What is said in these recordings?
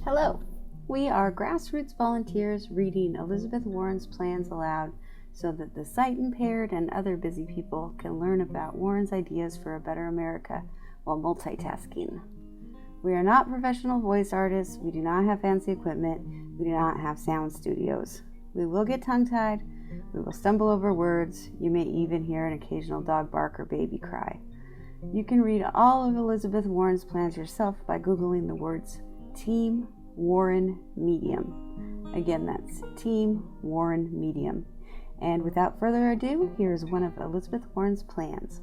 Hello, we are grassroots volunteers reading Elizabeth Warren's plans aloud so that the sight impaired and other busy people can learn about Warren's ideas for a better America while multitasking. We are not professional voice artists, we do not have fancy equipment, we do not have sound studios. We will get tongue-tied, we will stumble over words, you may even hear an occasional dog bark or baby cry. You can read all of Elizabeth Warren's plans yourself by Googling the words Team Warren Medium. Again, that's Team Warren Medium. And without further ado, here's one of Elizabeth Warren's plans.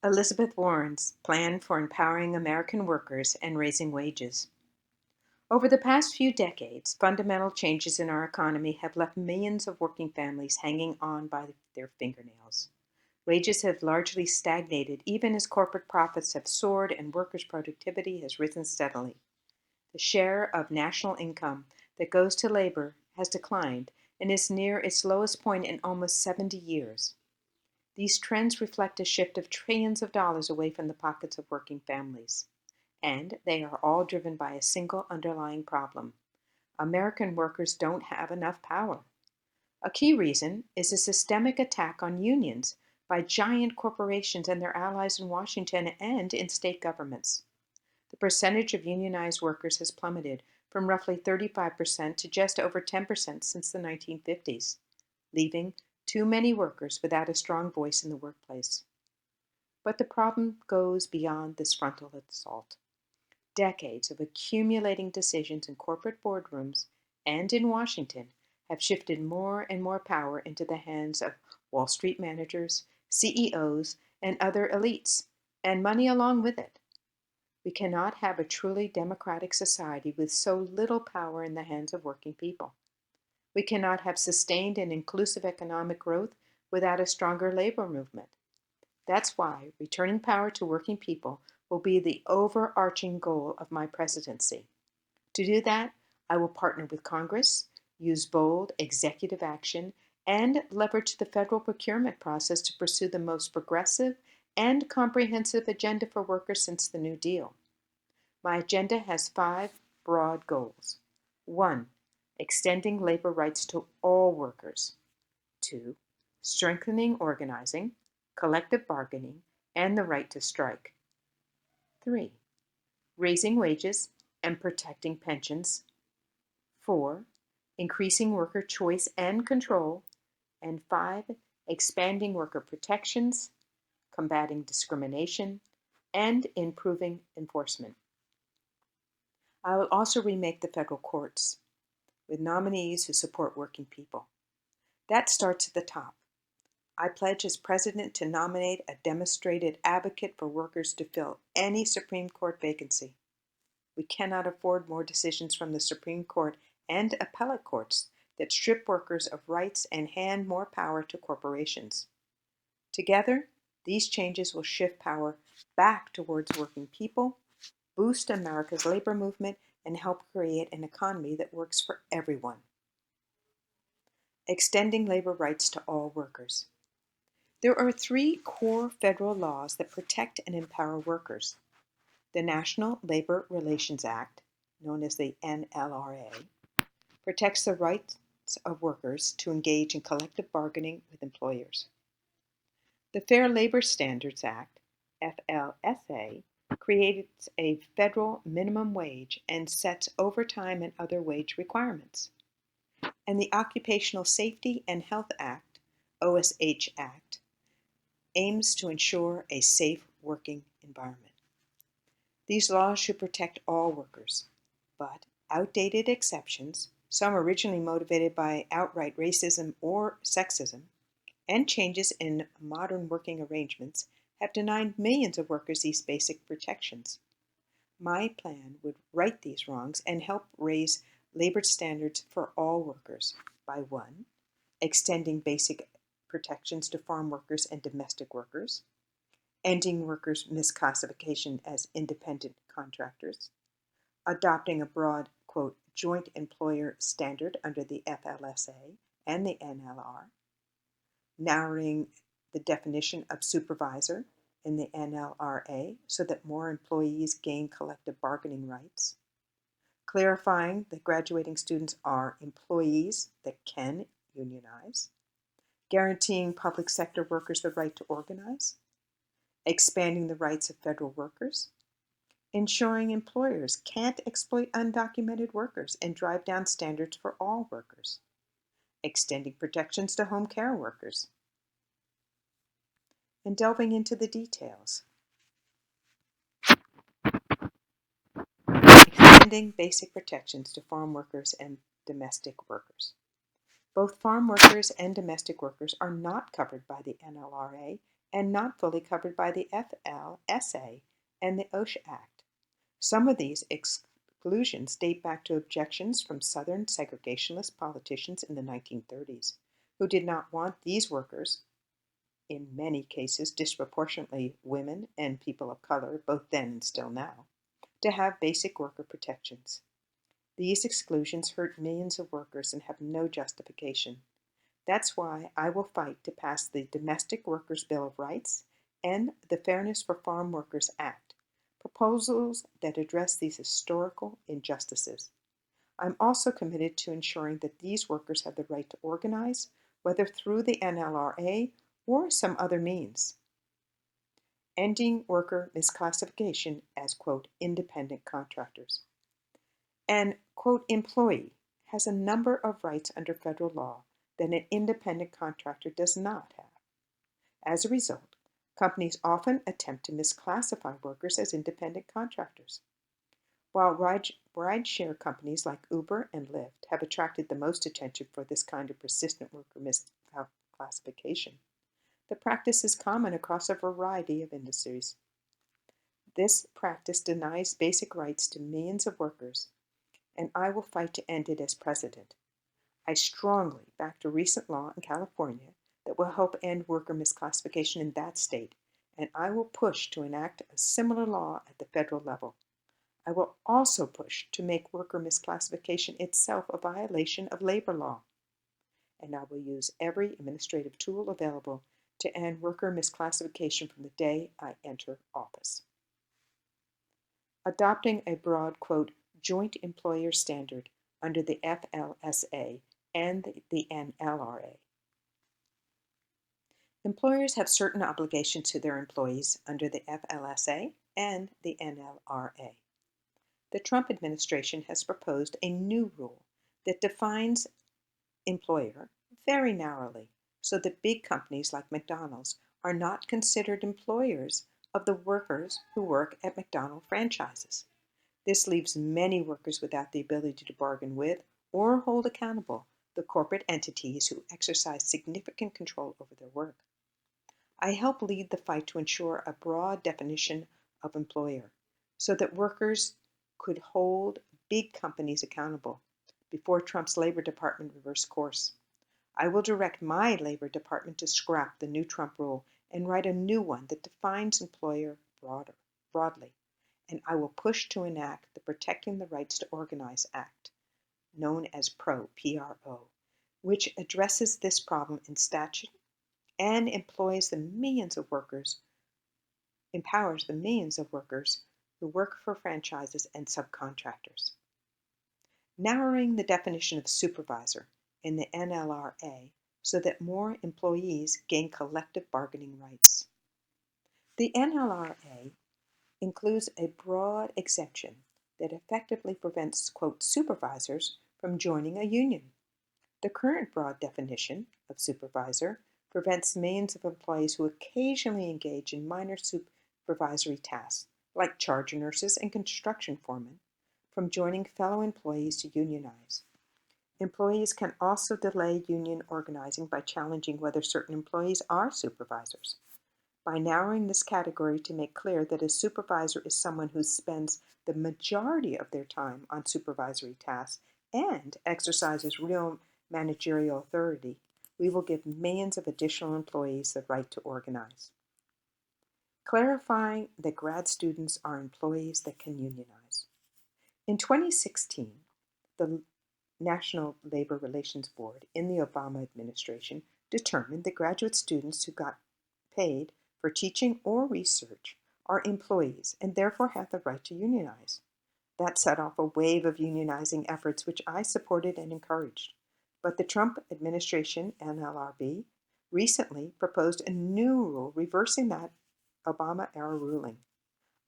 Elizabeth Warren's Plan for Empowering American Workers and Raising Wages. Over the past few decades, fundamental changes in our economy have left millions of working families hanging on by their fingernails. Wages have largely stagnated even as corporate profits have soared and workers' productivity has risen steadily. The share of national income that goes to labor has declined and is near its lowest point in almost 70 years. These trends reflect a shift of trillions of dollars away from the pockets of working families, and they are all driven by a single underlying problem. American workers don't have enough power. A key reason is a systemic attack on unions by giant corporations and their allies in Washington and in state governments. The percentage of unionized workers has plummeted from roughly 35% to just over 10% since the 1950s, leaving too many workers without a strong voice in the workplace. But the problem goes beyond this frontal assault. Decades of accumulating decisions in corporate boardrooms and in Washington have shifted more and more power into the hands of Wall Street managers, CEOs, and other elites, and money along with it. We cannot have a truly democratic society with so little power in the hands of working people. We cannot have sustained and inclusive economic growth without a stronger labor movement. That's why returning power to working people will be the overarching goal of my presidency. To do that, I will partner with Congress, use bold executive action, and leverage the federal procurement process to pursue the most progressive and comprehensive agenda for workers since the New Deal. My agenda has 5 broad goals. 1. Extending labor rights to all workers. 2. Strengthening organizing, collective bargaining, and the right to strike. 3. Raising wages and protecting pensions. 4. Increasing worker choice and control. And 5. Expanding worker protections, combating discrimination, and improving enforcement. I will also remake the federal courts with nominees who support working people. That starts at the top. I pledge as president to nominate a demonstrated advocate for workers to fill any Supreme Court vacancy. We cannot afford more decisions from the Supreme Court and appellate courts that strip workers of rights and hand more power to corporations. Together, these changes will shift power back towards working people, boost America's labor movement, and help create an economy that works for everyone. Extending labor rights to all workers. There are 3 core federal laws that protect and empower workers. The National Labor Relations Act, known as the NLRA, protects the rights of workers to engage in collective bargaining with employers. The Fair Labor Standards Act, FLSA, creates a federal minimum wage and sets overtime and other wage requirements. And the Occupational Safety and Health Act, OSH Act, aims to ensure a safe working environment. These laws should protect all workers, but outdated exceptions, some originally motivated by outright racism or sexism, and changes in modern working arrangements have denied millions of workers these basic protections. My plan would right these wrongs and help raise labor standards for all workers by 1. Extending basic protections to farm workers and domestic workers, ending workers' misclassification as independent contractors, adopting a broad, quote, joint employer standard under the FLSA and the NLR, narrowing the definition of supervisor in the NLRA so that more employees gain collective bargaining rights, clarifying that graduating students are employees that can unionize, guaranteeing public sector workers the right to organize, expanding the rights of federal workers, ensuring employers can't exploit undocumented workers and drive down standards for all workers, extending protections to home care workers, and delving into the details. Extending basic protections to farm workers and domestic workers. Both farm workers and domestic workers are not covered by the NLRA and not fully covered by the FLSA and the OSHA Act. Some of these exclusions date back to objections from Southern segregationist politicians in the 1930s, who did not want these workers, in many cases disproportionately women and people of color, both then and still now, to have basic worker protections. These exclusions hurt millions of workers and have no justification. That's why I will fight to pass the Domestic Workers' Bill of Rights and the Fairness for Farm Workers Act, proposals that address these historical injustices. I'm also committed to ensuring that these workers have the right to organize, whether through the NLRA or some other means. Ending worker misclassification as, quote, independent contractors. An, quote, employee has a number of rights under federal law that an independent contractor does not have. As a result, companies often attempt to misclassify workers as independent contractors. While rideshare companies like Uber and Lyft have attracted the most attention for this kind of persistent worker misclassification, the practice is common across a variety of industries. This practice denies basic rights to millions of workers, and I will fight to end it as president. I strongly backed a recent law in California that will help end worker misclassification in that state, and I will push to enact a similar law at the federal level. I will also push to make worker misclassification itself a violation of labor law, and I will use every administrative tool available to end worker misclassification from the day I enter office. Adopting a broad, quote, joint employer standard under the FLSA and the NLRA. Employers have certain obligations to their employees under the FLSA and the NLRA. The Trump administration has proposed a new rule that defines employer very narrowly so that big companies like McDonald's are not considered employers of the workers who work at McDonald's franchises. This leaves many workers without the ability to bargain with or hold accountable the corporate entities who exercise significant control over their work. I help lead the fight to ensure a broad definition of employer so that workers could hold big companies accountable before Trump's Labor Department reversed course. I will direct my Labor Department to scrap the new Trump rule and write a new one that defines employer broadly, and I will push to enact the Protecting the Rights to Organize Act, known as PRO, which addresses this problem in statute and empowers the millions of workers who work for franchises and subcontractors. Narrowing the definition of supervisor in the NLRA so that more employees gain collective bargaining rights. The NLRA includes a broad exemption that effectively prevents, quote, supervisors from joining a union. The current broad definition of supervisor prevents millions of employees who occasionally engage in minor supervisory tasks, like charge nurses and construction foremen, from joining fellow employees to unionize. Employees can also delay union organizing by challenging whether certain employees are supervisors. By narrowing this category to make clear that a supervisor is someone who spends the majority of their time on supervisory tasks and exercises real managerial authority, we will give millions of additional employees the right to organize. Clarifying that grad students are employees that can unionize. In 2016, the National Labor Relations Board in the Obama administration determined that graduate students who got paid for teaching or research are employees and therefore have the right to unionize. That set off a wave of unionizing efforts, which I supported and encouraged. But the Trump administration, NLRB, recently proposed a new rule reversing that Obama-era ruling.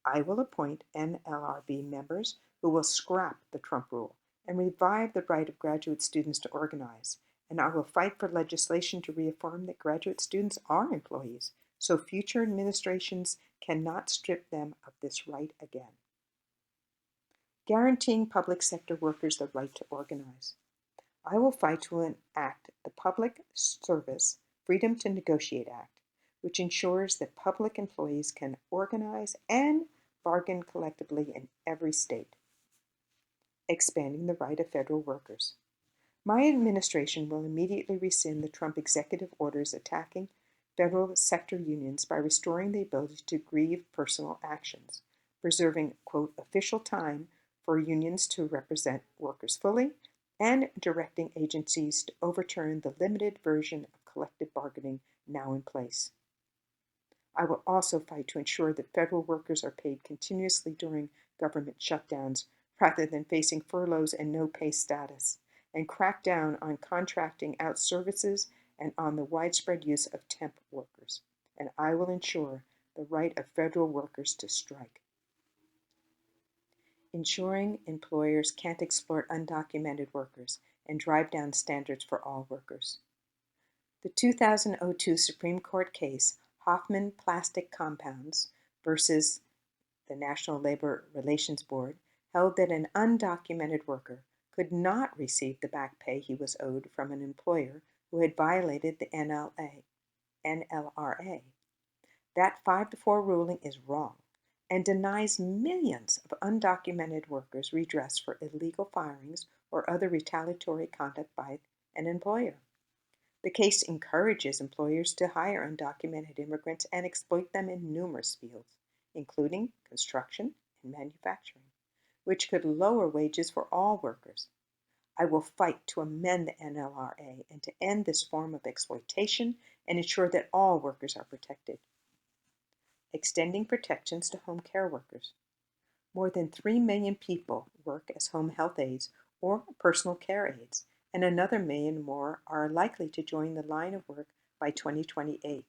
I will appoint NLRB members who will scrap the Trump rule and revive the right of graduate students to organize. And I will fight for legislation to reaffirm that graduate students are employees, so future administrations cannot strip them of this right again. Guaranteeing public sector workers the right to organize. I will fight to enact the Public Service Freedom to Negotiate Act, which ensures that public employees can organize and bargain collectively in every state. Expanding the right of federal workers. My administration will immediately rescind the Trump executive orders attacking federal sector unions by restoring the ability to grieve personal actions, preserving, quote, official time for unions to represent workers fully, and directing agencies to overturn the limited version of collective bargaining now in place. I will also fight to ensure that federal workers are paid continuously during government shutdowns rather than facing furloughs and no pay status, and crack down on contracting out services and on the widespread use of temp workers. And I will ensure the right of federal workers to strike. Ensuring employers can't exploit undocumented workers and drive down standards for all workers. The 2002 Supreme Court case, Hoffman Plastic Compounds versus the National Labor Relations Board, held that an undocumented worker could not receive the back pay he was owed from an employer who had violated the NLRA. That 5-4 ruling is wrong and denies millions of undocumented workers redress for illegal firings or other retaliatory conduct by an employer. The case encourages employers to hire undocumented immigrants and exploit them in numerous fields, including construction and manufacturing, which could lower wages for all workers. I will fight to amend the NLRA and to end this form of exploitation and ensure that all workers are protected. Extending protections to home care workers. More than 3 million people work as home health aides or personal care aides, and another million more are likely to join the line of work by 2028.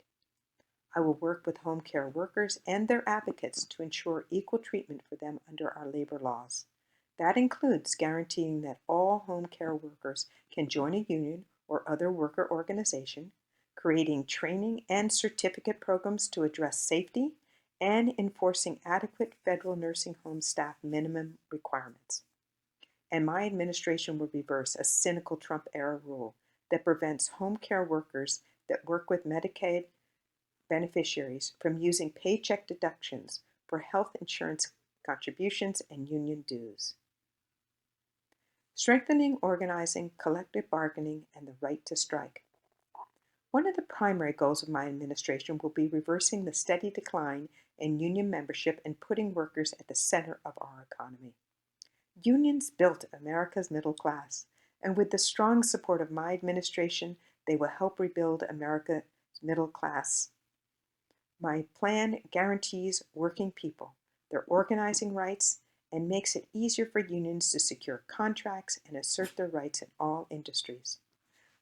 I will work with home care workers and their advocates to ensure equal treatment for them under our labor laws. That includes guaranteeing that all home care workers can join a union or other worker organization, creating training and certificate programs to address safety, and enforcing adequate federal nursing home staff minimum requirements. And my administration will reverse a cynical Trump-era rule that prevents home care workers that work with Medicaid beneficiaries from using paycheck deductions for health insurance contributions and union dues. Strengthening organizing, collective bargaining, and the right to strike. One of the primary goals of my administration will be reversing the steady decline in union membership and putting workers at the center of our economy. Unions built America's middle class, and with the strong support of my administration, they will help rebuild America's middle class. My plan guarantees working people their organizing rights and makes it easier for unions to secure contracts and assert their rights in all industries.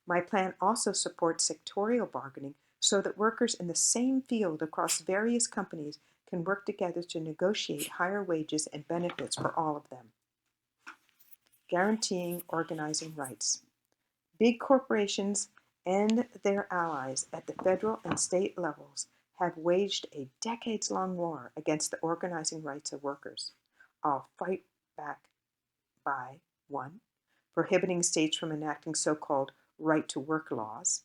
My plan also supports sectorial bargaining so that workers in the same field across various companies can work together to negotiate higher wages and benefits for all of them. Guaranteeing organizing rights. Big corporations and their allies at the federal and state levels have waged a decades-long war against the organizing rights of workers. I'll fight back by 1. Prohibiting states from enacting so-called right-to-work laws.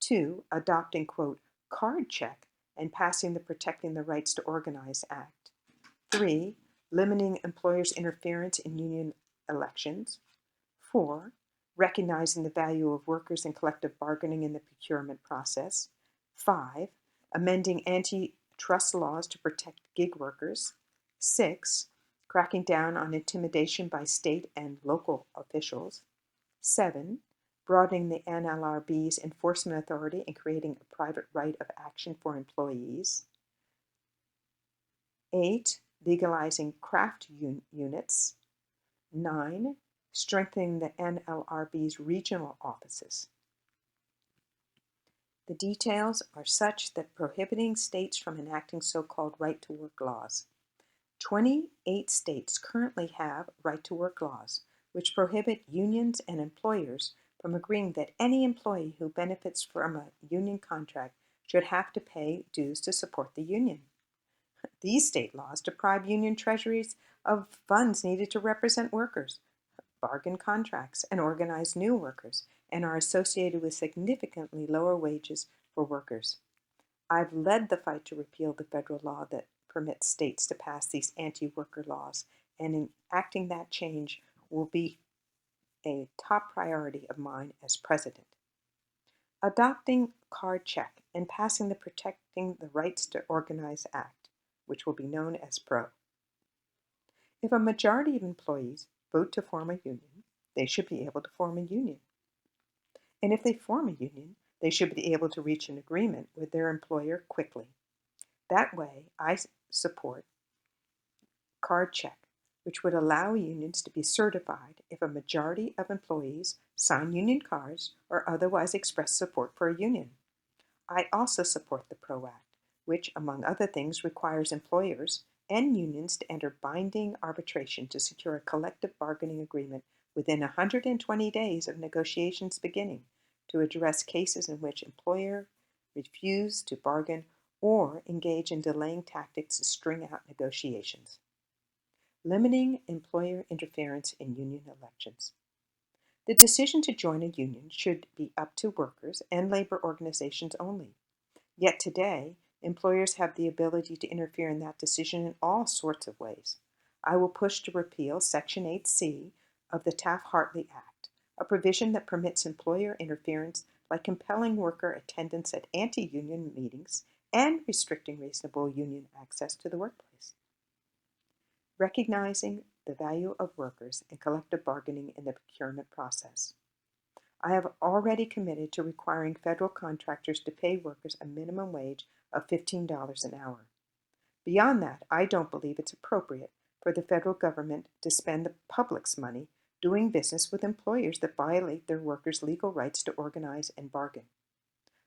2. Adopting, quote, card check and passing the Protecting the Rights to Organize Act. 3. Limiting employers' interference in union elections. 4. Recognizing the value of workers and collective bargaining in the procurement process. 5. Amending antitrust laws to protect gig workers. 6. Cracking down on intimidation by state and local officials. 7. broadening the NLRB's enforcement authority and creating a private right of action for employees. 8. Legalizing craft units. 9. Strengthening the NLRB's regional offices. The details are such that prohibiting states from enacting so-called right-to-work laws. 28 states currently have right-to-work laws, which prohibit unions and employers from agreeing that any employee who benefits from a union contract should have to pay dues to support the union. These state laws deprive union treasuries of funds needed to represent workers, bargain contracts, and organize new workers, and are associated with significantly lower wages for workers. I've led the fight to repeal the federal law that permits states to pass these anti-worker laws, and enacting that change will be a top priority of mine as president. Adopting Card Check and passing the Protecting the Rights to Organize Act, which will be known as PRO. If a majority of employees vote to form a union, they should be able to form a union. And if they form a union, they should be able to reach an agreement with their employer quickly. That way, I support Card Check, which would allow unions to be certified if a majority of employees sign union cards or otherwise express support for a union. I also support the PRO Act, which, among other things, requires employers and unions to enter binding arbitration to secure a collective bargaining agreement within 120 days of negotiations beginning to address cases in which employer refuse to bargain or engage in delaying tactics to string out negotiations. Limiting employer interference in union elections. The decision to join a union should be up to workers and labor organizations only. Yet today, employers have the ability to interfere in that decision in all sorts of ways. I will push to repeal Section 8C of the Taft-Hartley Act, a provision that permits employer interference by compelling worker attendance at anti-union meetings and restricting reasonable union access to the workplace. Recognizing the value of workers and collective bargaining in the procurement process. I have already committed to requiring federal contractors to pay workers a minimum wage of $15 an hour. Beyond that, I don't believe it's appropriate for the federal government to spend the public's money doing business with employers that violate their workers' legal rights to organize and bargain.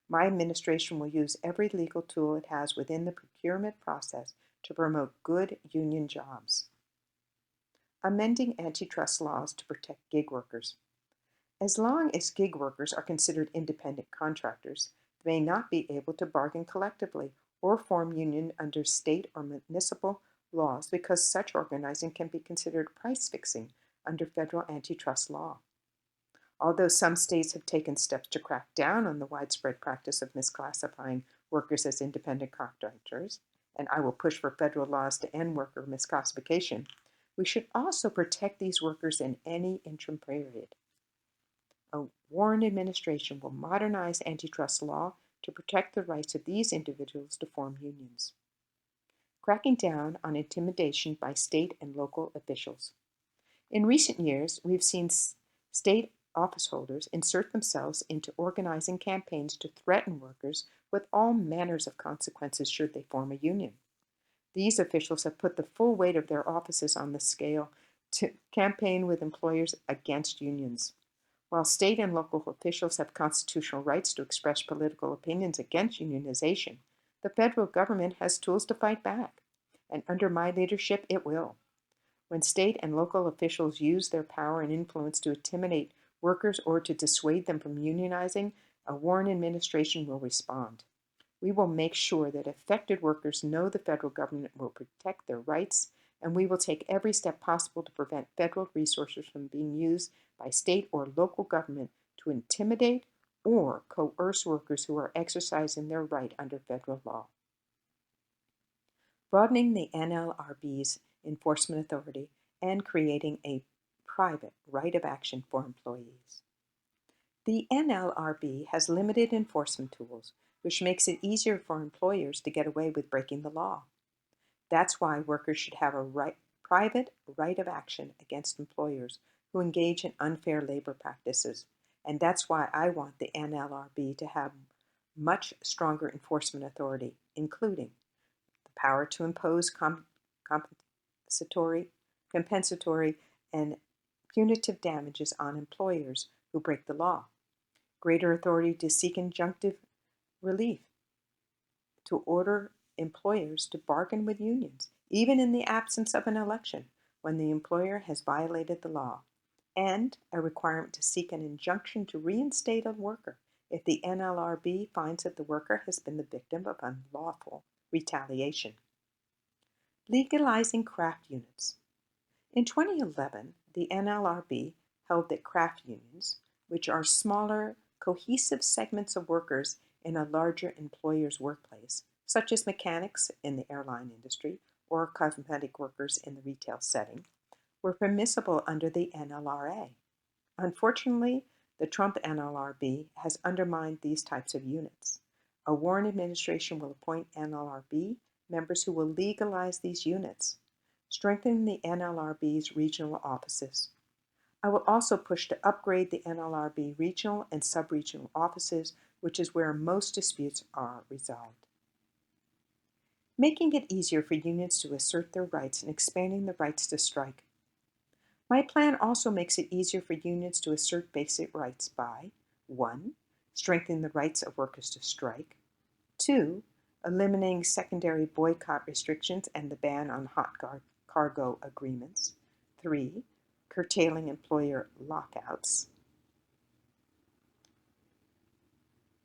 My administration will use every legal tool it has within the procurement process to promote good union jobs. Amending antitrust laws to protect gig workers. As long as gig workers are considered independent contractors, they may not be able to bargain collectively or form union under state or municipal laws because such organizing can be considered price fixing under federal antitrust law. Although some states have taken steps to crack down on the widespread practice of misclassifying workers as independent contractors, and I will push for federal laws to end worker misclassification, we should also protect these workers in any interim period. A Warren administration will modernize antitrust law to protect the rights of these individuals to form unions. Cracking down on intimidation by state and local officials. In recent years, we've seen state office holders insert themselves into organizing campaigns to threaten workers with all manners of consequences should they form a union. These officials have put the full weight of their offices on the scale to campaign with employers against unions. While state and local officials have constitutional rights to express political opinions against unionization, the federal government has tools to fight back, and under my leadership, it will. When state and local officials use their power and influence to intimidate workers or to dissuade them from unionizing, a Warren administration will respond. We will make sure that affected workers know the federal government will protect their rights, and we will take every step possible to prevent federal resources from being used by state or local government to intimidate or coerce workers who are exercising their right under federal law. Broadening the NLRB's enforcement authority and creating a private right of action for employees. The NLRB has limited enforcement tools, which makes it easier for employers to get away with breaking the law. That's why workers should have a private right of action against employers who engage in unfair labor practices, and that's why I want the NLRB to have much stronger enforcement authority, including the power to impose compensatory, and punitive damages on employers who break the law, greater authority to seek injunctive relief, to order employers to bargain with unions, even in the absence of an election, when the employer has violated the law, and a requirement to seek an injunction to reinstate a worker if the NLRB finds that the worker has been the victim of unlawful retaliation. Legalizing craft units. In 2011, the NLRB held that craft unions, which are smaller, cohesive segments of workers in a larger employer's workplace, such as mechanics in the airline industry or cosmetic workers in the retail setting, were permissible under the NLRA. Unfortunately, the Trump NLRB has undermined these types of units. A Warren administration will appoint NLRB members who will legalize these units, strengthening the NLRB's regional offices. I will also push to upgrade the NLRB regional and sub-regional offices, which is where most disputes are resolved. Making it easier for unions to assert their rights and expanding the rights to strike. My plan also makes it easier for unions to assert basic rights by 1. Strengthening the rights of workers to strike, 2. Eliminating secondary boycott restrictions and the ban on hot cargo agreements, 3. Curtailing employer lockouts,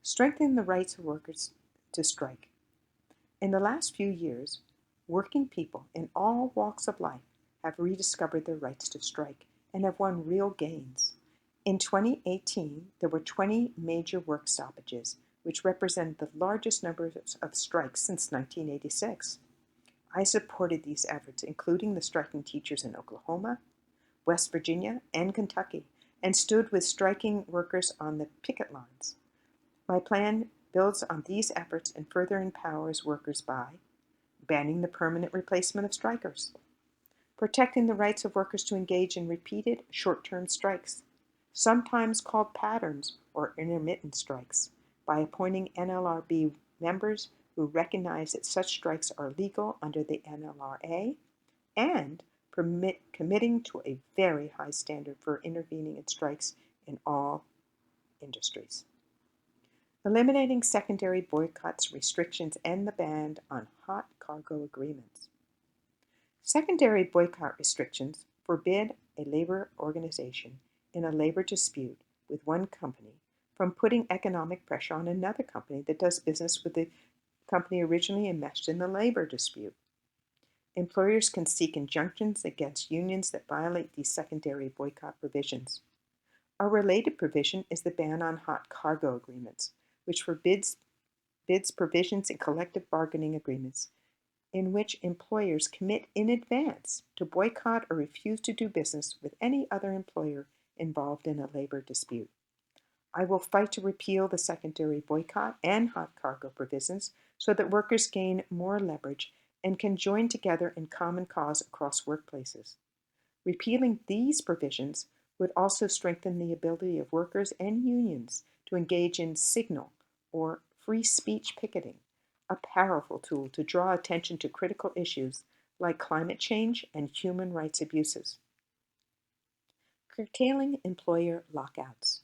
strengthening the rights of workers to strike. In the last few years, working people in all walks of life have rediscovered their rights to strike and have won real gains. In 2018, there were 20 major work stoppages, which represented the largest number of strikes since 1986. I supported these efforts, including the striking teachers in Oklahoma, West Virginia, and Kentucky, and stood with striking workers on the picket lines. My plan builds on these efforts and further empowers workers by banning the permanent replacement of strikers, protecting the rights of workers to engage in repeated short-term strikes, sometimes called patterns or intermittent strikes, by appointing NLRB members who recognize that such strikes are legal under the NLRA, and committing to a very high standard for intervening in strikes in all industries. Eliminating secondary boycotts, restrictions, and the ban on hot cargo agreements. Secondary boycott restrictions forbid a labor organization in a labor dispute with one company from putting economic pressure on another company that does business with the company originally enmeshed in the labor dispute. Employers can seek injunctions against unions that violate these secondary boycott provisions. A related provision is the ban on hot cargo agreements, which forbids provisions in collective bargaining agreements in which employers commit in advance to boycott or refuse to do business with any other employer involved in a labor dispute. I will fight to repeal the secondary boycott and hot cargo provisions so that workers gain more leverage and can join together in common cause across workplaces. Repealing these provisions would also strengthen the ability of workers and unions to engage in signal or free speech picketing, a powerful tool to draw attention to critical issues like climate change and human rights abuses. Curtailing employer lockouts.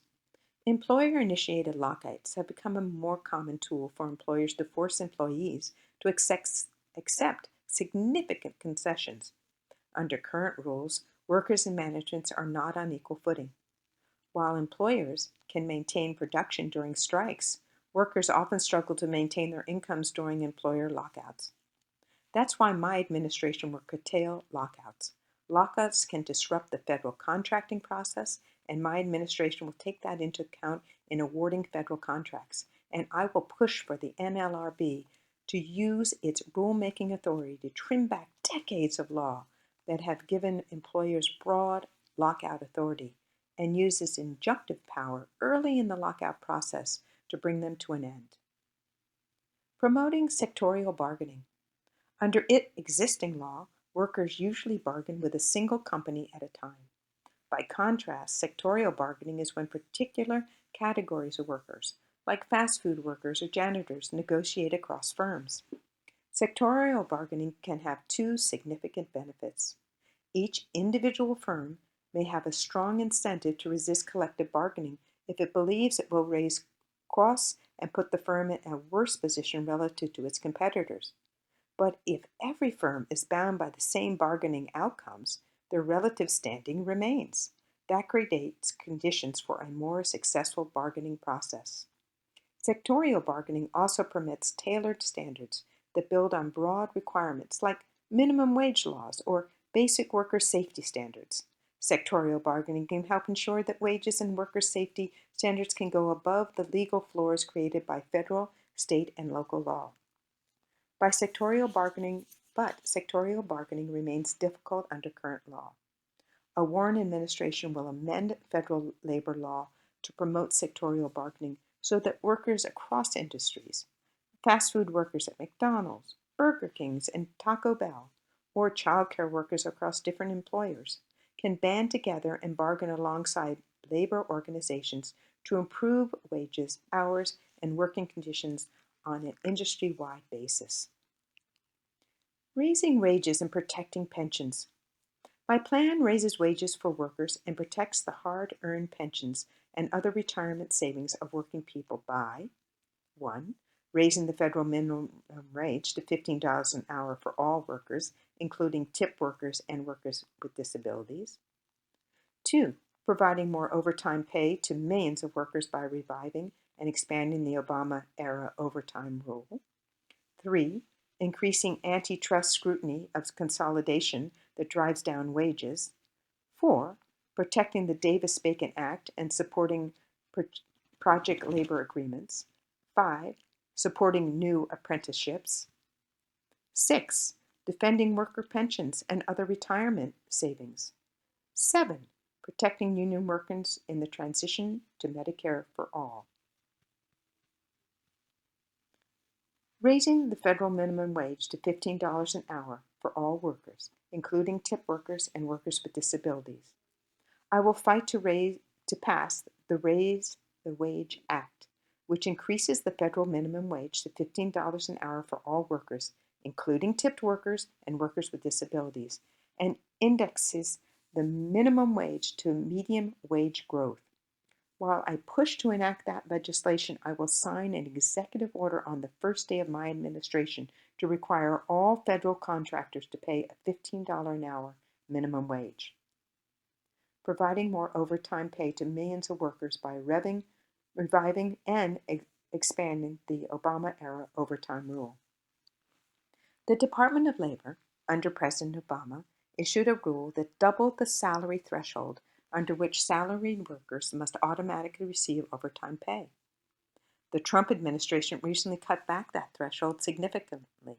Employer-initiated lockouts have become a more common tool for employers to force employees to accept significant concessions. Under current rules, workers and management are not on equal footing. While employers can maintain production during strikes, workers often struggle to maintain their incomes during employer lockouts. That's why my administration will curtail lockouts. Lockouts can disrupt the federal contracting process, and my administration will take that into account in awarding federal contracts. And I will push for the NLRB to use its rulemaking authority to trim back decades of law that have given employers broad lockout authority and use its injunctive power early in the lockout process to bring them to an end. Promoting sectorial bargaining. Under existing law, workers usually bargain with a single company at a time. By contrast, sectorial bargaining is when particular categories of workers, like fast food workers or janitors, negotiate across firms. Sectorial bargaining can have two significant benefits. Each individual firm may have a strong incentive to resist collective bargaining if it believes it will raise costs and put the firm in a worse position relative to its competitors. But if every firm is bound by the same bargaining outcomes, their relative standing remains. That creates conditions for a more successful bargaining process. Sectorial bargaining also permits tailored standards that build on broad requirements like minimum wage laws or basic worker safety standards. Sectorial bargaining can help ensure that wages and worker safety standards can go above the legal floors created by federal, state, and local law. Sectorial bargaining remains difficult under current law. A Warren administration will amend federal labor law to promote sectorial bargaining so that workers across industries, fast food workers at McDonald's, Burger King's, and Taco Bell, or childcare workers across different employers, can band together and bargain alongside labor organizations to improve wages, hours, and working conditions on an industry-wide basis. Raising wages and protecting pensions. My plan raises wages for workers and protects the hard-earned pensions and other retirement savings of working people by 1. Raising the federal minimum wage to $15 an hour for all workers, including tip workers and workers with disabilities. 2. Providing more overtime pay to millions of workers by reviving and expanding the Obama-era overtime rule. 3. Increasing antitrust scrutiny of consolidation that drives down wages. 4. Protecting the Davis-Bacon Act and supporting project labor agreements. 5. Supporting new apprenticeships. 6. Defending worker pensions and other retirement savings. 7. Protecting union workers in the transition to Medicare for all. Raising the federal minimum wage to $15 an hour for all workers, including tip workers and workers with disabilities. I will fight to pass the Raise the Wage Act, which increases the federal minimum wage to $15 an hour for all workers, including tipped workers and workers with disabilities, and indexes the minimum wage to median wage growth. While I push to enact that legislation, I will sign an executive order on the first day of my administration to require all federal contractors to pay a $15 an hour minimum wage. Providing more overtime pay to millions of workers by reviving and expanding the Obama-era overtime rule. The Department of Labor, under President Obama, issued a rule that doubled the salary threshold under which salaried workers must automatically receive overtime pay. The Trump administration recently cut back that threshold significantly,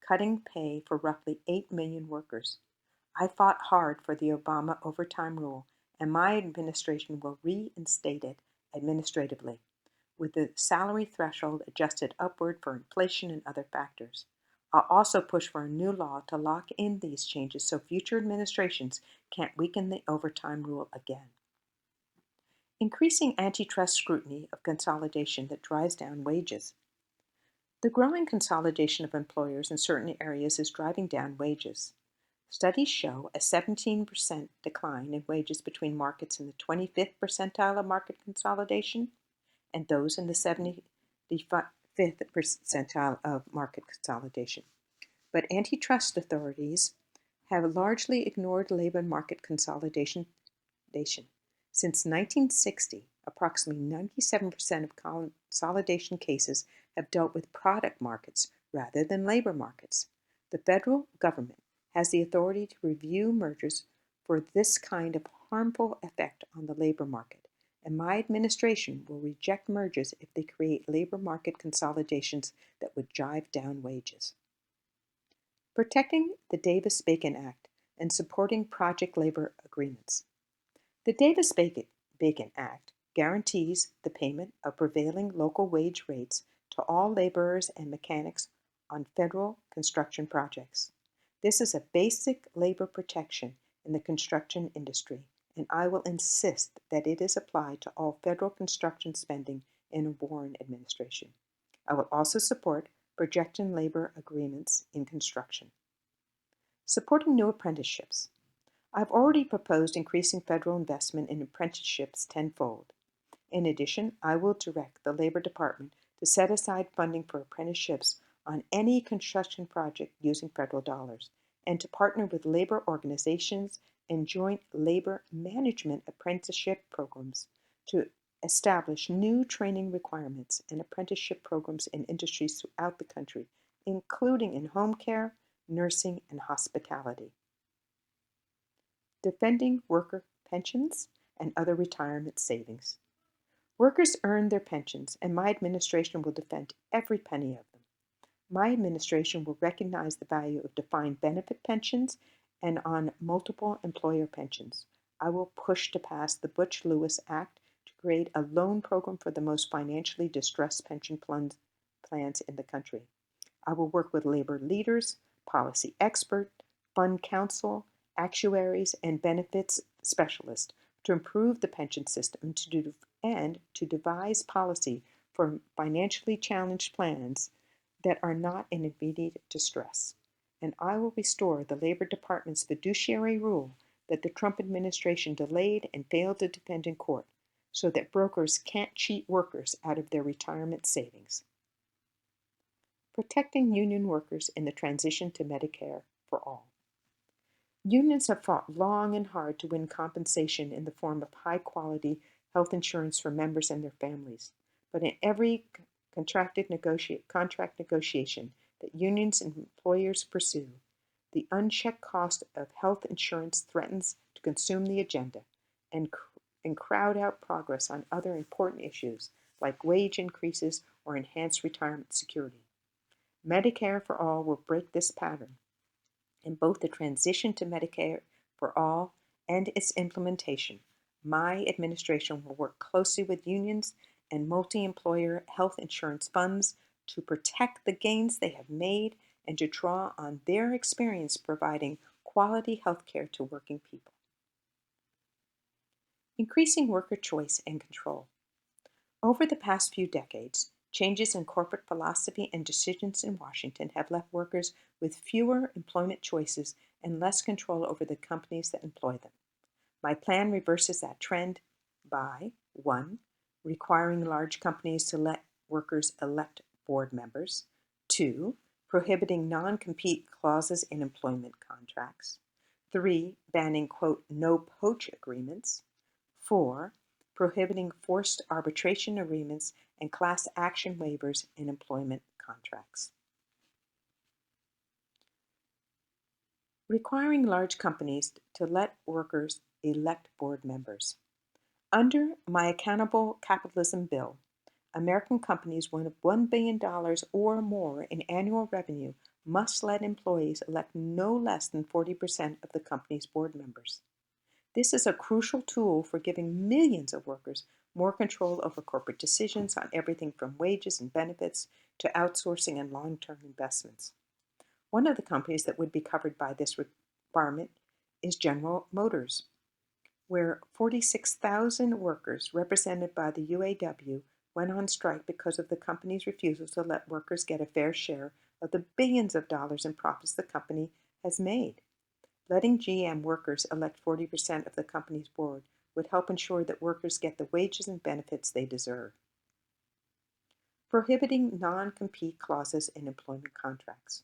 cutting pay for roughly 8 million workers. I fought hard for the Obama overtime rule, and my administration will reinstate it administratively, with the salary threshold adjusted upward for inflation and other factors. I'll also push for a new law to lock in these changes so future administrations can't weaken the overtime rule again. Increasing antitrust scrutiny of consolidation that drives down wages. The growing consolidation of employers in certain areas is driving down wages. Studies show a 17% decline in wages between markets in the 25th percentile of market consolidation and those in the 75th percentile of market consolidation. But antitrust authorities have largely ignored labor market consolidation. Since 1960, approximately 97% of consolidation cases have dealt with product markets rather than labor markets. The federal government has the authority to review mergers for this kind of harmful effect on the labor market, and my administration will reject mergers if they create labor market consolidations that would drive down wages. Protecting the Davis-Bacon Act and supporting project labor agreements. The Davis-Bacon Act guarantees the payment of prevailing local wage rates to all laborers and mechanics on federal construction projects. This is a basic labor protection in the construction industry and I will insist that it is applied to all federal construction spending in the Warren administration. I will also support projection labor agreements in construction. Supporting new apprenticeships. I've already proposed increasing federal investment in apprenticeships tenfold. In addition, I will direct the Labor Department to set aside funding for apprenticeships on any construction project using federal dollars, and to partner with labor organizations and joint labor management apprenticeship programs to establish new training requirements and apprenticeship programs in industries throughout the country, including in home care, nursing, and hospitality. Defending worker pensions and other retirement savings. Workers earn their pensions, and my administration will defend every penny of them. My administration will recognize the value of defined benefit pensions and on multiple employer pensions. I will push to pass the Butch-Lewis Act to create a loan program for the most financially distressed pension plans in the country. I will work with labor leaders, policy experts, fund counsel, actuaries, and benefits specialists to improve the pension system and to devise policy for financially challenged plans that are not in immediate distress. And I will restore the Labor Department's fiduciary rule that the Trump administration delayed and failed to defend in court, so that brokers can't cheat workers out of their retirement savings. Protecting union workers in the transition to Medicare for all. Unions have fought long and hard to win compensation in the form of high-quality health insurance for members and their families. But in every contract negotiation that unions and employers pursue, the unchecked cost of health insurance threatens to consume the agenda and crowd out progress on other important issues like wage increases or enhanced retirement security. Medicare for all will break this pattern, and both the transition to Medicare for all and its implementation, my administration will work closely with unions and multi-employer health insurance funds to protect the gains they have made and to draw on their experience providing quality health care to working people. Increasing worker choice and control. Over the past few decades, changes in corporate philosophy and decisions in Washington have left workers with fewer employment choices and less control over the companies that employ them. My plan reverses that trend by 1. Requiring large companies to let workers elect board members, 2. Prohibiting non-compete clauses in employment contracts, 3. Banning, quote, no-poach agreements, 4. Prohibiting forced arbitration agreements and class action waivers in employment contracts. Requiring large companies to let workers elect board members. Under my Accountable Capitalism Bill, American companies with $1 billion or more in annual revenue must let employees elect no less than 40% of the company's board members. This is a crucial tool for giving millions of workers more control over corporate decisions on everything from wages and benefits to outsourcing and long-term investments. One of the companies that would be covered by this requirement is General Motors, where 46,000 workers represented by the UAW went on strike because of the company's refusal to let workers get a fair share of the billions of dollars in profits the company has made. Letting GM workers elect 40% of the company's board would help ensure that workers get the wages and benefits they deserve. Prohibiting non-compete clauses in employment contracts.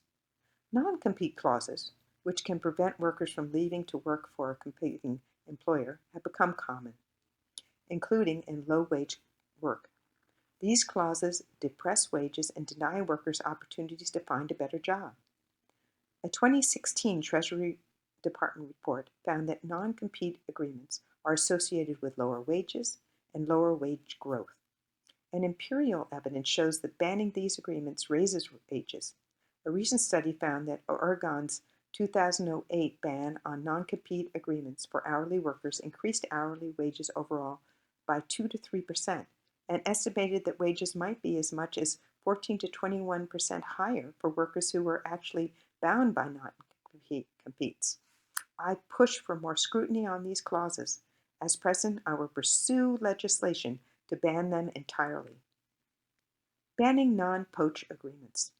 Non-compete clauses, which can prevent workers from leaving to work for a competing employer, have become common, including in low-wage work. These clauses depress wages and deny workers opportunities to find a better job. A 2016 Treasury Department report found that non-compete agreements are associated with lower wages and lower wage growth. And empirical evidence shows that banning these agreements raises wages. A recent study found that Oregon's 2008 ban on non-compete agreements for hourly workers increased hourly wages overall by 2 to 3%, and estimated that wages might be as much as 14 to 21% higher for workers who were actually bound by non-competes. I push for more scrutiny on these clauses, As president, I will pursue legislation to ban them entirely. Banning non-poach agreements.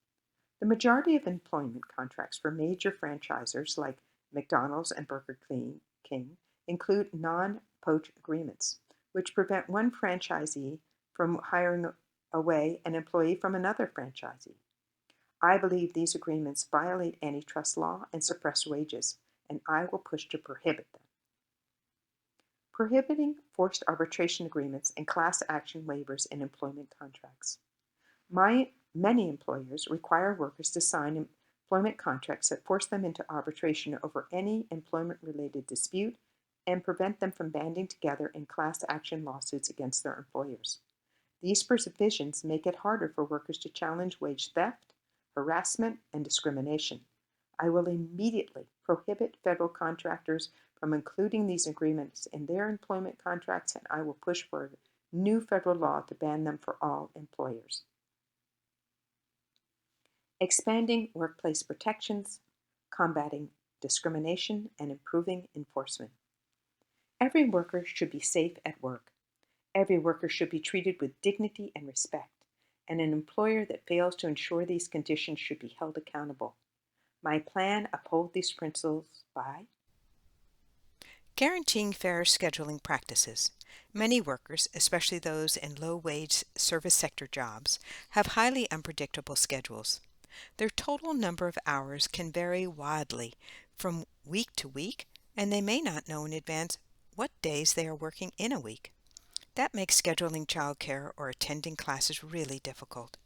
The majority of employment contracts for major franchisors like McDonald's and Burger King include non-poach agreements, which prevent one franchisee from hiring away an employee from another franchisee. I believe these agreements violate antitrust law and suppress wages, and I will push to prohibit them. Prohibiting forced arbitration agreements and class action waivers in employment contracts. Many employers require workers to sign employment contracts that force them into arbitration over any employment-related dispute and prevent them from banding together in class action lawsuits against their employers. These provisions make it harder for workers to challenge wage theft, harassment, and discrimination. I will immediately prohibit federal contractors from including these agreements in their employment contracts, and I will push for a new federal law to ban them for all employers. Expanding workplace protections, combating discrimination, and improving enforcement. Every worker should be safe at work. Every worker should be treated with dignity and respect, and an employer that fails to ensure these conditions should be held accountable. My plan upholds these principles by guaranteeing fair scheduling practices. Many workers, especially those in low-wage service sector jobs, have highly unpredictable schedules. Their total number of hours can vary wildly from week to week, and they may not know in advance what days they are working in a week. That makes scheduling childcare or attending classes really difficult.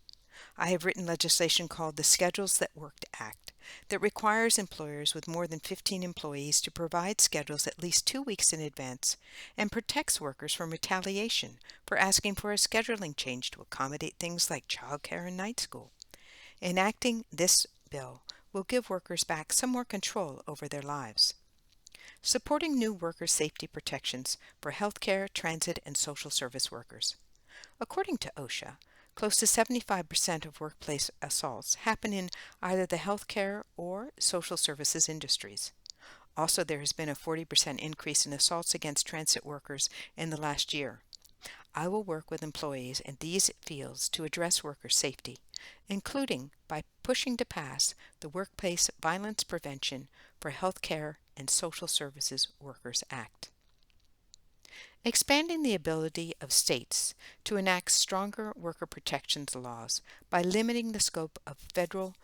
I have written legislation called the Schedules That Worked Act that requires employers with more than 15 employees to provide schedules at least 2 weeks in advance and protects workers from retaliation for asking for a scheduling change to accommodate things like childcare and night school. Enacting this bill will give workers back some more control over their lives. Supporting new worker safety protections for healthcare, transit, and social service workers. According to OSHA, close to 75% of workplace assaults happen in either the healthcare or social services industries. Also, there has been a 40% increase in assaults against transit workers in the last year. I will work with employees in these fields to address worker safety, including by pushing to pass the Workplace Violence Prevention for Healthcare and Social Services Workers Act. Expanding the ability of states to enact stronger worker protections laws by limiting the scope of federal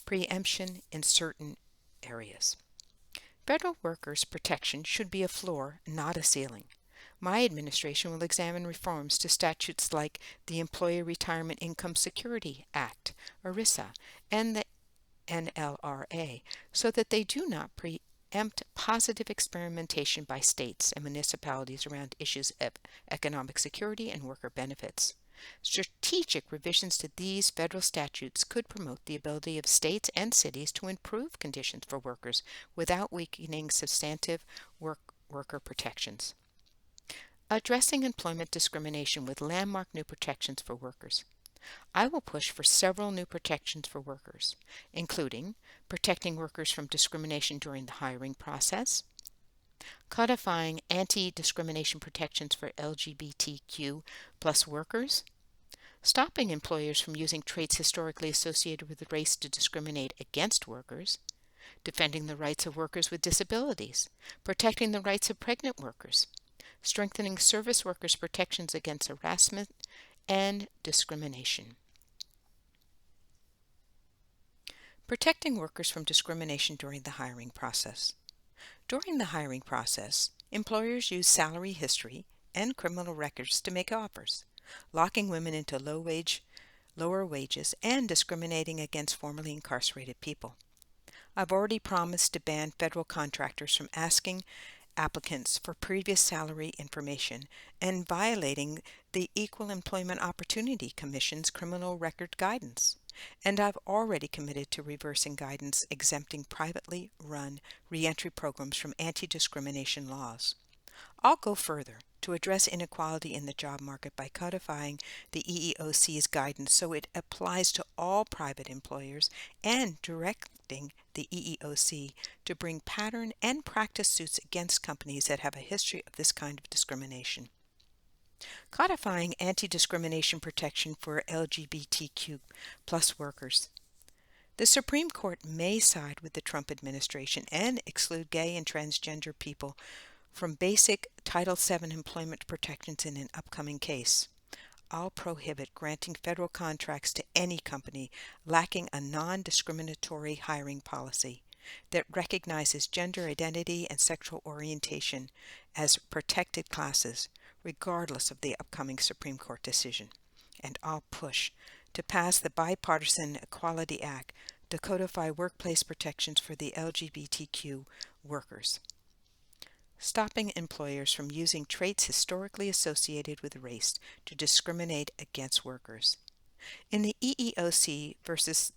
preemption in certain areas. Federal workers' protection should be a floor, not a ceiling. My administration will examine reforms to statutes like the Employee Retirement Income Security Act, ERISA, and the NLRA, so that they do not preempt positive experimentation by states and municipalities around issues of economic security and worker benefits. Strategic revisions to these federal statutes could promote the ability of states and cities to improve conditions for workers without weakening substantive worker protections. Addressing employment discrimination with landmark new protections for workers. I will push for several new protections for workers, including protecting workers from discrimination during the hiring process, codifying anti-discrimination protections for LGBTQ plus workers, stopping employers from using traits historically associated with race to discriminate against workers, defending the rights of workers with disabilities, protecting the rights of pregnant workers, strengthening service workers' protections against harassment and discrimination. Protecting workers from discrimination during the hiring process. During the hiring process, employers use salary history and criminal records to make offers, locking women into lower wages and discriminating against formerly incarcerated people. I've already promised to ban federal contractors from asking applicants for previous salary information and violating the Equal Employment Opportunity Commission's criminal record guidance. And I've already committed to reversing guidance exempting privately run reentry programs from anti-discrimination laws. I'll go further to address inequality in the job market by codifying the EEOC's guidance so it applies to all private employers and directing the EEOC to bring pattern and practice suits against companies that have a history of this kind of discrimination. Codifying anti-discrimination protection for LGBTQ plus workers. The Supreme Court may side with the Trump administration and exclude gay and transgender people from basic Title VII employment protections in an upcoming case. I'll prohibit granting federal contracts to any company lacking a non-discriminatory hiring policy that recognizes gender identity and sexual orientation as protected classes, regardless of the upcoming Supreme Court decision. And I'll push to pass the Bipartisan Equality Act to codify workplace protections for the LGBTQ workers. Stopping employers from using traits historically associated with race to discriminate against workers. In the EEOC versus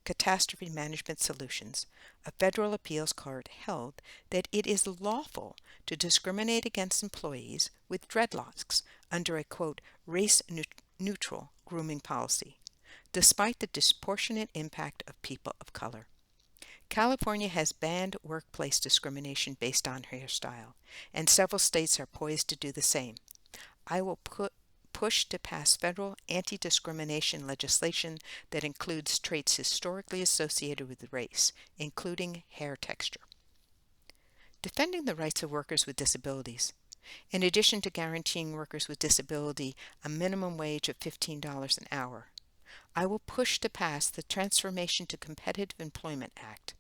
Catastrophe Management Solutions, a federal appeals court held that it is lawful to discriminate against employees with dreadlocks under a, quote, race-neutral grooming policy, despite the disproportionate impact of people of color. California has banned workplace discrimination based on hairstyle, and several states are poised to do the same. I will push to pass federal anti-discrimination legislation that includes traits historically associated with race, including hair texture. Defending the rights of workers with disabilities. In addition to guaranteeing workers with disability a minimum wage of $15 an hour, I will push to pass the Transformation to Competitive Employment Act,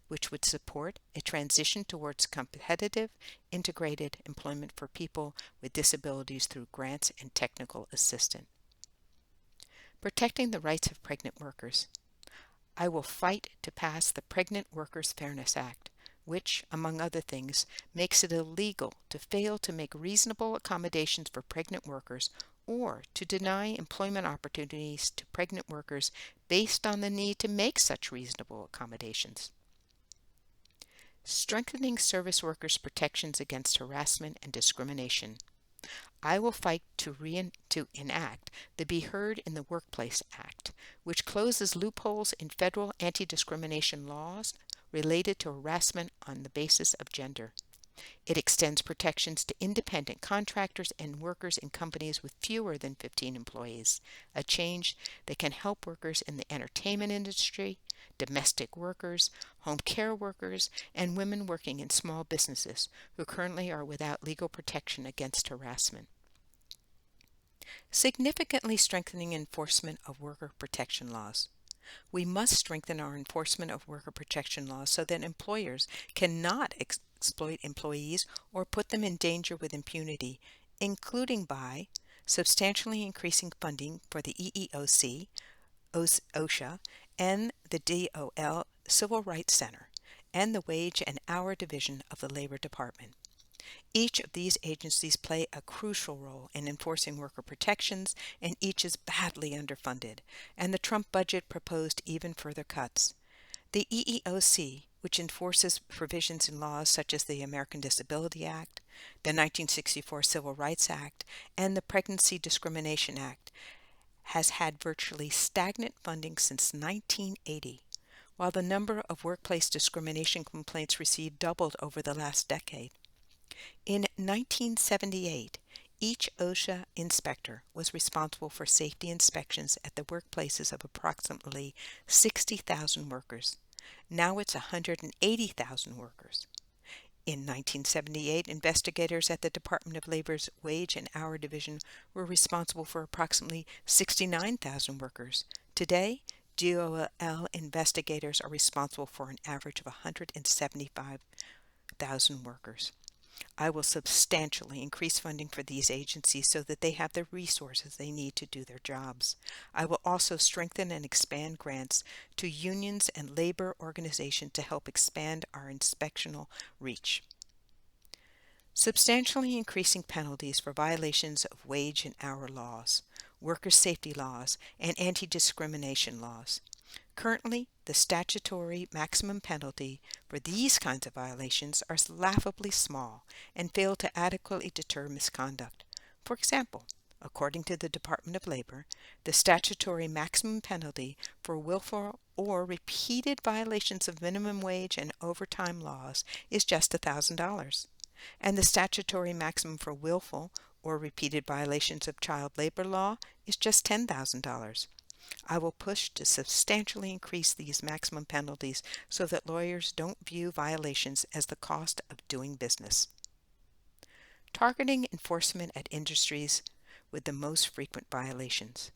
which would support a transition towards competitive, integrated employment for people with disabilities through grants and technical assistance. Protecting the rights of pregnant workers. I will fight to pass the Pregnant Workers Fairness Act, which, among other things, makes it illegal to fail to make reasonable accommodations for pregnant workers or to deny employment opportunities to pregnant workers based on the need to make such reasonable accommodations. Strengthening service workers' protections against harassment and discrimination. I will fight to enact the Be Heard in the Workplace Act, which closes loopholes in federal anti-discrimination laws related to harassment on the basis of gender. It extends protections to independent contractors and workers in companies with fewer than 15 employees, a change that can help workers in the entertainment industry, domestic workers, home care workers, and women working in small businesses who currently are without legal protection against harassment. Significantly strengthening enforcement of worker protection laws. We must strengthen our enforcement of worker protection laws so that employers cannot exploit employees or put them in danger with impunity, including by substantially increasing funding for the EEOC, OSHA, and the DOL Civil Rights Center, and the Wage and Hour Division of the Labor Department. Each of these agencies play a crucial role in enforcing worker protections, and each is badly underfunded, and the Trump budget proposed even further cuts. The EEOC, which enforces provisions in laws such as the American Disability Act, the 1964 Civil Rights Act, and the Pregnancy Discrimination Act, has had virtually stagnant funding since 1980, while the number of workplace discrimination complaints received doubled over the last decade. In 1978, each OSHA inspector was responsible for safety inspections at the workplaces of approximately 60,000 workers. Now it's 180,000 workers. In 1978, investigators at the Department of Labor's Wage and Hour Division were responsible for approximately 69,000 workers. Today, DOL investigators are responsible for an average of 175,000 workers. I will substantially increase funding for these agencies so that they have the resources they need to do their jobs. I will also strengthen and expand grants to unions and labor organizations to help expand our inspectional reach. Substantially increasing penalties for violations of wage and hour laws, workers' safety laws, and anti-discrimination laws. Currently, the statutory maximum penalty for these kinds of violations are laughably small and fail to adequately deter misconduct. For example, according to the Department of Labor, the statutory maximum penalty for willful or repeated violations of minimum wage and overtime laws is just $1,000, and the statutory maximum for willful or repeated violations of child labor law is just $10,000. I will push to substantially increase these maximum penalties so that lawyers don't view violations as the cost of doing business. Targeting enforcement at industries with the most frequent violations.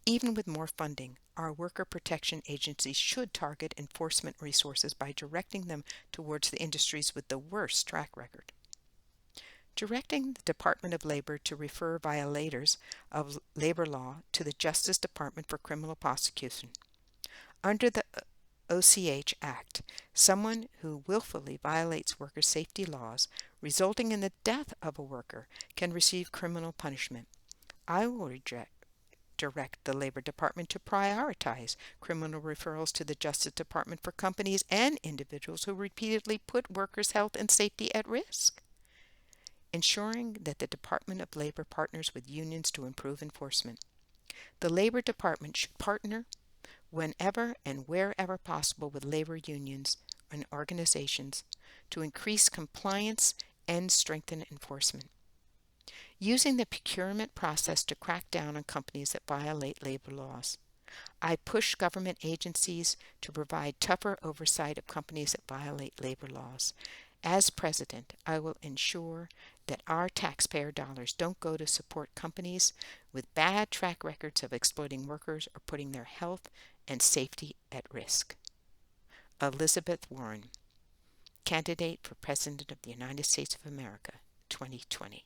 Even with more funding, our worker protection agencies should target enforcement resources by directing them towards the industries with the worst track record. Directing the Department of Labor to refer violators of labor law to the Justice Department for criminal prosecution. Under the OCH Act, someone who willfully violates worker safety laws, resulting in the death of a worker, can receive criminal punishment. I will direct the Labor Department to prioritize criminal referrals to the Justice Department for companies and individuals who repeatedly put workers' health and safety at risk. Ensuring that the Department of Labor partners with unions to improve enforcement. The Labor Department should partner whenever and wherever possible with labor unions and organizations to increase compliance and strengthen enforcement. Using the procurement process to crack down on companies that violate labor laws. I push government agencies to provide tougher oversight of companies that violate labor laws. As president, I will ensure that our taxpayer dollars don't go to support companies with bad track records of exploiting workers or putting their health and safety at risk. Elizabeth Warren, candidate for President of the United States of America, 2020.